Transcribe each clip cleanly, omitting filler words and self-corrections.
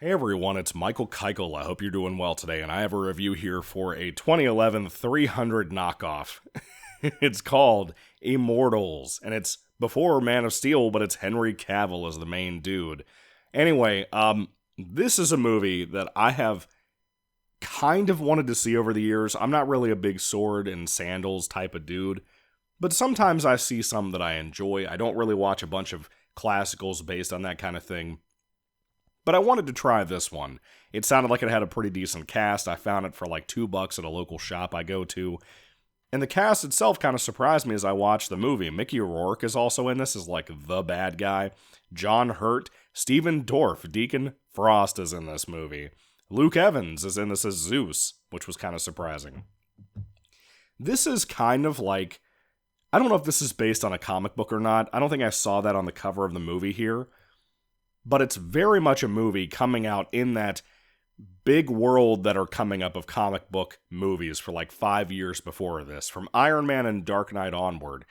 Hey everyone, it's Michael Kikle. I hope you're doing well today, and I have a review here for a 2011 300 knockoff. It's called Immortals, and it's before Man of Steel, but it's Henry Cavill as the main dude. Anyway, this is a movie that I have kind of wanted to see over the years. I'm not really a big sword and sandals type of dude, but sometimes I see some that I enjoy. I don't really watch a bunch of classicals based on that kind of thing. But I wanted to try this one. It sounded like it had a pretty decent cast. I found it for like $2 at a local shop I go to. And the cast itself kind of surprised me as I watched the movie. Mickey Rourke is also in this as like the bad guy. John Hurt, Stephen Dorff, Deacon Frost is in this movie. Luke Evans is in this as Zeus, which was kind of surprising. This is kind of like, I don't know if this is based on a comic book or not. I don't think I saw that on the cover of the movie here. But it's very much a movie coming out in that big world that are coming up of comic book movies for like 5 years before this, from Iron Man and Dark Knight onward.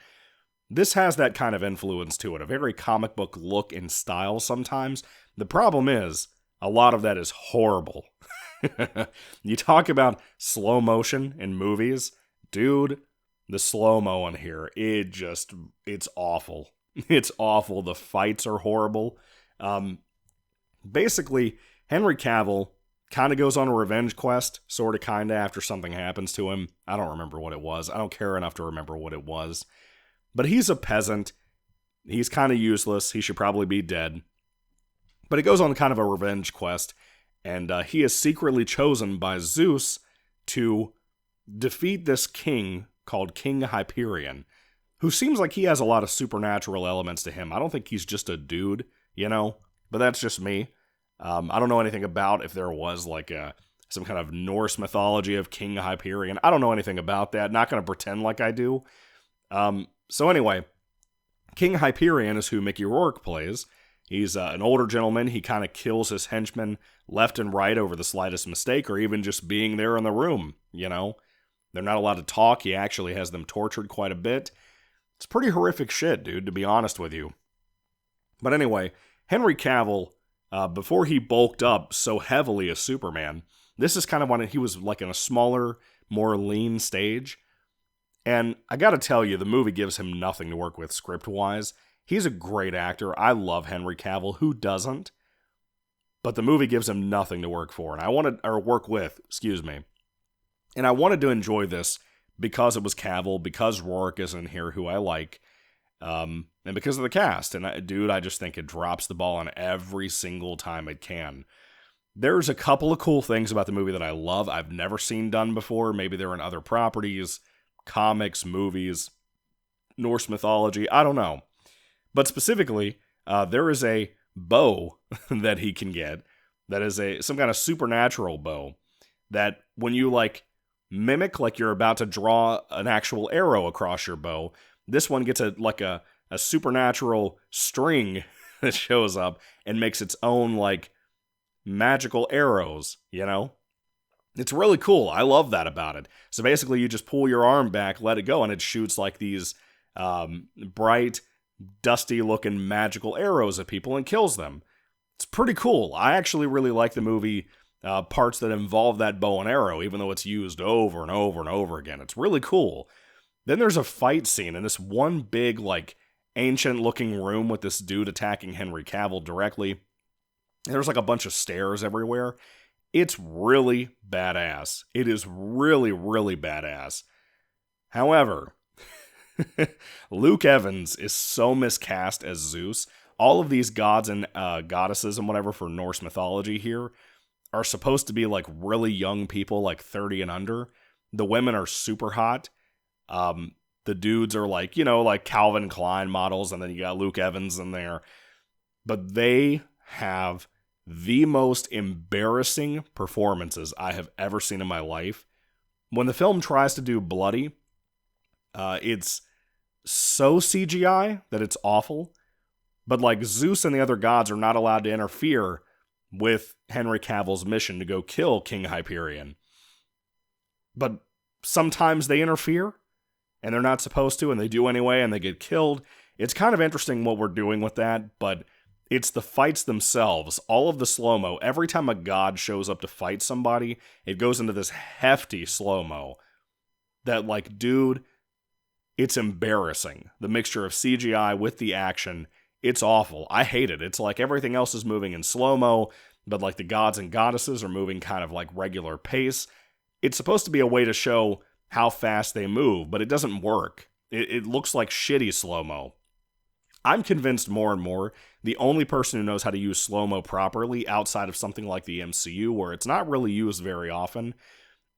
This has that kind of influence to it, a very comic book look and style sometimes. The problem is, a lot of that is horrible. You talk about slow motion in movies, dude, the slow-mo in here, it's awful. It's awful. The fights are horrible. Basically, Henry Cavill kind of goes on a revenge quest, sort of, kind of, after something happens to him. I don't remember what it was. I don't care enough to remember what it was. But he's a peasant. He's kind of useless. He should probably be dead. But he goes on kind of a revenge quest, and he is secretly chosen by Zeus to defeat this king called King Hyperion, who seems like he has a lot of supernatural elements to him. I don't think he's just a dude. But that's just me. I don't know anything about if there was like some kind of Norse mythology of King Hyperion. I don't know anything about that. Not going to pretend like I do. So anyway, King Hyperion is who Mickey Rourke plays. He's an older gentleman. He kind of kills his henchmen left and right over the slightest mistake, or even just being there in the room. They're not allowed to talk. He actually has them tortured quite a bit. It's pretty horrific shit, dude, to be honest with you. But anyway, Henry Cavill, before he bulked up so heavily as Superman, this is kind of when he was like in a smaller, more lean stage. And I gotta tell you, the movie gives him nothing to work with script-wise. He's a great actor. I love Henry Cavill. Who doesn't? But the movie gives him nothing to work for. And work with, excuse me. And I wanted to enjoy this because it was Cavill, because Rourke is in here, who I like. And because of the cast. And I just think it drops the ball on every single time it can. There's a couple of cool things about the movie that I love. I've never seen done before. Maybe they're in other properties, comics, movies, Norse mythology. I don't know. But specifically, there is a bow that he can get that is some kind of supernatural bow that when you mimic, like you're about to draw an actual arrow across your bow, this one gets a supernatural string that shows up and makes its own magical arrows, It's really cool. I love that about it. So basically you just pull your arm back, let it go, and it shoots these bright, dusty looking magical arrows at people and kills them. It's pretty cool. I actually really like the movie parts that involve that bow and arrow, even though it's used over and over and over again. It's really cool. Then there's a fight scene in this one big, ancient-looking room with this dude attacking Henry Cavill directly. There's a bunch of stairs everywhere. It's really badass. It is really, really badass. However, Luke Evans is so miscast as Zeus. All of these gods and goddesses and whatever for Norse mythology here are supposed to be really young people, 30 and under. The women are super hot. The dudes are Calvin Klein models, and then you got Luke Evans in there. But they have the most embarrassing performances I have ever seen in my life. When the film tries to do bloody, it's so CGI that it's awful. But Zeus and the other gods are not allowed to interfere with Henry Cavill's mission to go kill King Hyperion. But sometimes they interfere, and they're not supposed to, and they do anyway, and they get killed. It's kind of interesting what we're doing with that, but It's the fights themselves, all of the slow-mo. Every time a god shows up to fight somebody, it goes into this hefty slow-mo that, like, dude, it's embarrassing. The mixture of CGI with the action, it's awful. I hate it. It's like everything else is moving in slow-mo, but like the gods and goddesses are moving kind of like regular pace. It's supposed to be a way to show how fast they move, but it doesn't work. It looks like shitty slow-mo. I'm convinced more and more the only person who knows how to use slow-mo properly outside of something like the MCU, where it's not really used very often,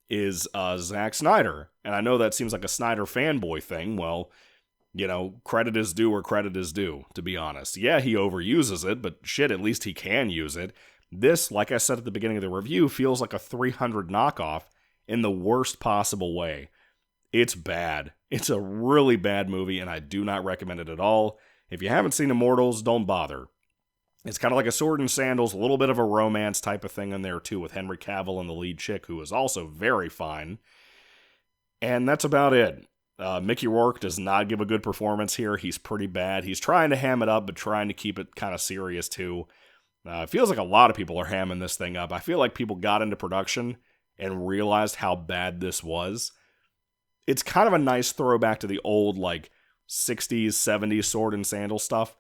is Zack Snyder. And I know that seems like a Snyder fanboy thing. Well, you know, credit is due where credit is due, to be honest. Yeah, he overuses it, but shit, at least he can use it. This, like I said at the beginning of the review, feels like a 300 knockoff in the worst possible way. It's bad. It's a really bad movie, and I do not recommend it at all. If you haven't seen Immortals, don't bother. It's kind of like a sword and sandals, a little bit of a romance type of thing in there too, with Henry Cavill and the lead chick, who is also very fine. And that's about it. Mickey Rourke does not give a good performance here. He's pretty bad. He's trying to ham it up, but trying to keep it kind of serious too. It feels like a lot of people are hamming this thing up. I feel like people got into production and realized how bad this was. It's kind of a nice throwback to the old, like, 60s, 70s sword and sandal stuff.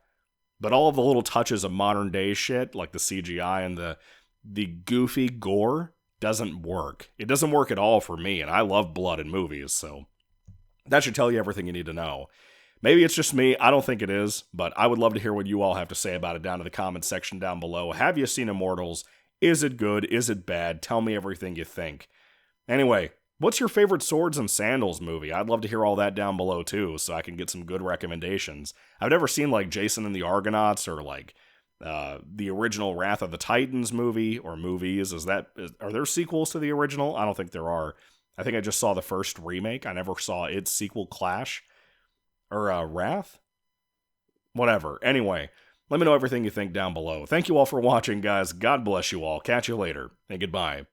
But all of the little touches of modern day shit, like the CGI and the goofy gore, doesn't work. It doesn't work at all for me, and I love blood in movies, so that should tell you everything you need to know. Maybe it's just me, I don't think it is, but I would love to hear what you all have to say about it down in the comments section down below. Have you seen Immortals? Is it good? Is it bad? Tell me everything you think. Anyway, what's your favorite swords and sandals movie? I'd love to hear all that down below too, so I can get some good recommendations. I've never seen like Jason and the Argonauts or like the original Wrath of the Titans movie or movies. Are there sequels to the original? I don't think there are. I think I just saw the first remake. I never saw its sequel Clash or Wrath. Whatever. Anyway, let me know everything you think down below. Thank you all for watching, guys. God bless you all. Catch you later, and goodbye.